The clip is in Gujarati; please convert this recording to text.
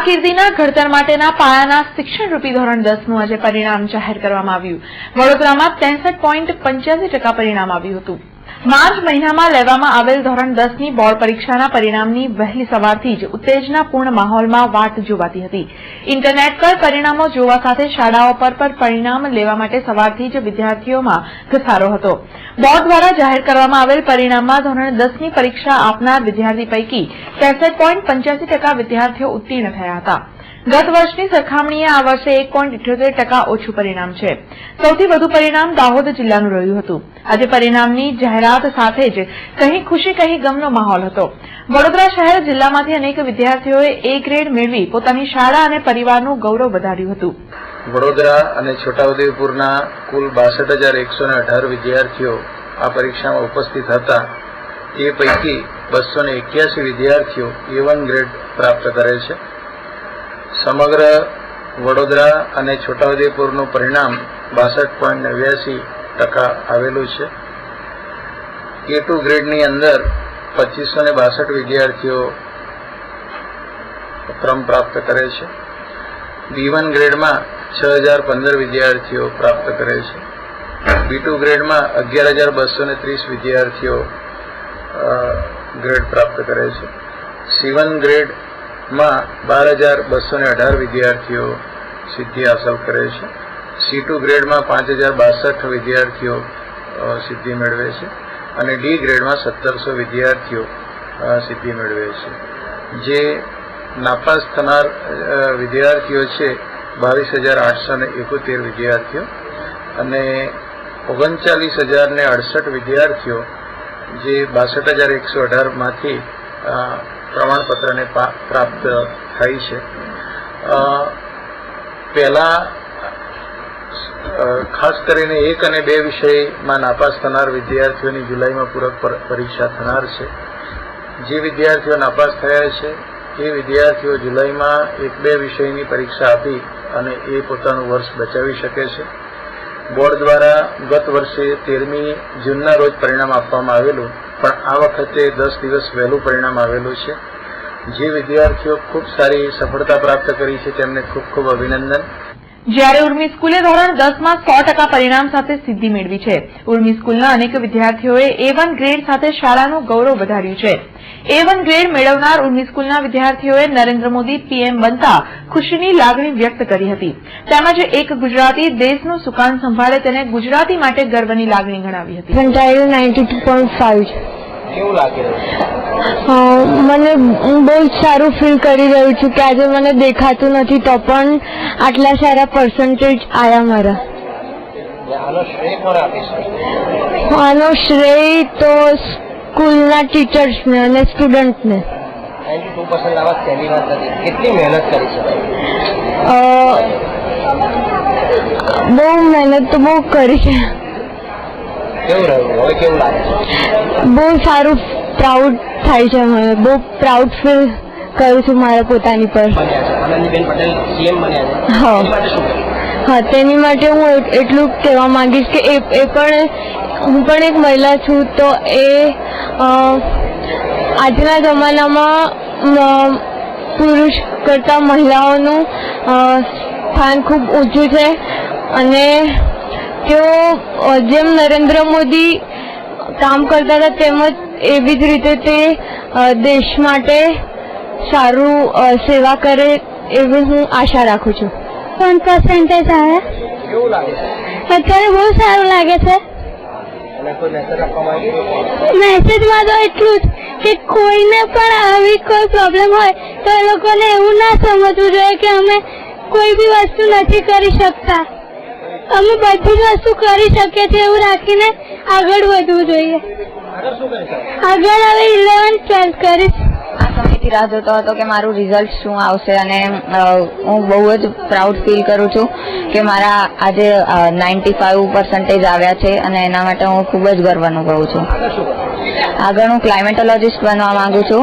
કારકિર્દીના ઘડતર માટેના પાયાના શિક્ષણરૂપી ધોરણ 10નું આજે પરિણામ જાહેર કરવામાં આવ્યું. વડોદરામાં 63.85% પરિણામ આવ્યું હતું. માર્ચ મહિનામાં લેવામાં આવેલ ધોરણ 10ની બોર્ડ પરીક્ષાના પરિણામની વહેલી સવારથી જ ઉત્તેજનાપૂર્ણ માહોલમાં વાટ જોવાતી હતી. ઇન્ટરનેટ પર પરિણામો જોવા સાથે શાળાઓ પર પરિણામ લેવા માટે સવારથી જ વિદ્યાર્થીઓમાં ઘસારો હતો. બોર્ડ દ્વારા જાહેર કરવામાં આવેલ પરિણામમાં ધોરણ 10ની પરીક્ષા આપનાર વિદ્યાર્થી પૈકી 63.85% વિદ્યાર્થીઓ ઉત્તીર્ણ થયા હતા. ગત વર્ષની સરખામણીએ આ વર્ષે 1.78% ઓછું પરિણામ છે. સૌથી વધુ પરિણામ દાહોદ જિલ્લાનું રહ્યું હતું. આજે પરિણામની જાહેરાત સાથે જ કહી ખુશી કહી ગમનો માહોલ હતો. વડોદરા શહેર જિલ્લામાંથી અનેક વિદ્યાર્થીઓએ A ગ્રેડ મેળવી પોતાની શાળા અને પરિવારનું ગૌરવ વધાર્યું હતું. વડોદરા અને છોટાઉદેપુરના કુલ 62,118 વિદ્યાર્થીઓ આ પરીક્ષામાં ઉપસ્થિત હતા. એ પૈકી 281 વિદ્યાર્થીઓ A1 ગ્રેડ પ્રાપ્ત કરે છે. સમગ્ર વડોદરા અને છોટાઉદેપુરનું પરિણામ 62.89% આવેલું છે. A2 ગ્રેડની અંદર 2562 વિદ્યાર્થીઓ ક્રમ પ્રાપ્ત કરે છે. B1 ગ્રેડમાં 6015 વિદ્યાર્થીઓ પ્રાપ્ત કરે છે. B2 ગ્રેડમાં 11230 વિદ્યાર્થીઓ ગ્રેડ પ્રાપ્ત કરે છે. C1 ગ્રેડમાં 12218 વિદ્યાર્થીઓ સિદ્ધિ હાંસલ કરે છે. C2 ગ્રેડમાં 5062 વિદ્યાર્થીઓ સિદ્ધિ મેળવે છે અને D ગ્રેડમાં 1700 વિદ્યાર્થીઓ સિદ્ધિ મેળવે છે. જે નાપાસ થનાર વિદ્યાર્થીઓ છે 22871 વિદ્યાર્થીઓ અને 39068 વિદ્યાર્થીઓ જે 62118 માંથી પ્રમાણપત્રને પ્રાપ્ત થાય છે. પહેલા ખાસ કરીને 1 અને 2 વિષયમાં નાપાસ થનાર વિદ્યાર્થીઓની જુલાઈમાં પૂરક પરીક્ષા થનાર છે. જે વિદ્યાર્થીઓ નાપાસ થયા છે એ વિદ્યાર્થીઓ જુલાઈમાં 1-2 વિષયની પરીક્ષા આપી અને એ પોતાનું વર્ષ બચાવી શકે છે. બોર્ડ દ્વારા ગત વર્ષે 13મી જૂનના રોજ પરિણામ આપવામાં આવેલું, પણ આ વખતે 10 દિવસ વહેલું પરિણામ આવેલું છે. જે વિદ્યાર્થીઓ ખૂબ સારી સફળતા પ્રાપ્ત કરી છે તેમને ખૂબ ખૂબ અભિનંદન. જ્યારે ઉર્મી સ્કૂલે ધોરણ 10માં 100% પરિણામ સાથે સિદ્ધિ મેળવી છે. ઉર્મી સ્કૂલના અનેક વિદ્યાર્થીઓએ A1 ગ્રેડ સાથે શાળાનું ગૌરવ વધાર્યું છે. A1 ગ્રેડ મેળવનાર ઉર્મી સ્કૂલના વિદ્યાર્થીઓએ નરેન્દ્ર મોદી PM બનતા ખુશીની લાગણી વ્યક્ત કરી હતી. તેમજ એક ગુજરાતી દેશનું સુકાન સંભાળે તેને ગુજરાતી માટે ગર્વની લાગણી ગણાવી હતી. 92.5 કેવું લાગે? મને બહુ સારું ફીલ કરી રહ્યું છું કે આજે મને દેખાતું નથી તો પણ આટલા સારા પર્સન્ટેજ આવ્યા મારા. આનો શ્રેય તો સ્કૂલના ટીચર્સને અને સ્ટુડન્ટને. 92% આવા પહેલી વાત નથી. કેટલી મહેનત કરી છે? બહુ મહેનત તો બહુ કરી છે. કેવું રહ્યું? હવે કેવું લાગે છે? બહુ સારું પ્રાઉડ થાય છે. મને બહુ પ્રાઉડ ફીલ કરું છું મારા પોતાની પર. આનંદીબેન પટેલ CM બન્યા છે. હા, તેની માટે હું એટલું કહેવા માંગીશ કે હું પણ એક મહિલા છું તો એ આજના જમાનામાં પુરુષ કરતાં મહિલાઓનું સ્થાન ખૂબ ઊંચું છે અને તેઓ જેમ નરેન્દ્ર મોદી કામ કરતા હતા તેમજ એવી જ રીતે તે દેશ માટે સારું સેવા કરે એવી હું આશા રાખું છું. 1% આવે. કેવું લાગે છે? અત્યારે બહુ સારું લાગે છે. મેસેજમાં તો એટલું જ કે કોઈને પણ આવી કોઈ પ્રોબ્લેમ હોય તો એ લોકોને એવું ના સમજવું જોઈએ કે અમે કોઈ બી વસ્તુ નથી કરી શકતા. અમે બધી જ વસ્તુ કરી શકીએ છીએ એવું રાખીને આગળ વધવું જોઈએ. આગળ હવે 11-12 કરીશ. આ સમયથી રાહ જોતો હતો કે મારું રિઝલ્ટ શું આવશે અને હું બહુ જ પ્રાઉડ ફીલ કરું છું કે મારા આજે 95% આવ્યા છે અને એના માટે હું ખૂબ જ ગર્વ અનુભવું છું. આગળ હું ક્લાઇમેટોલોજીસ્ટ બનવા માંગુ છું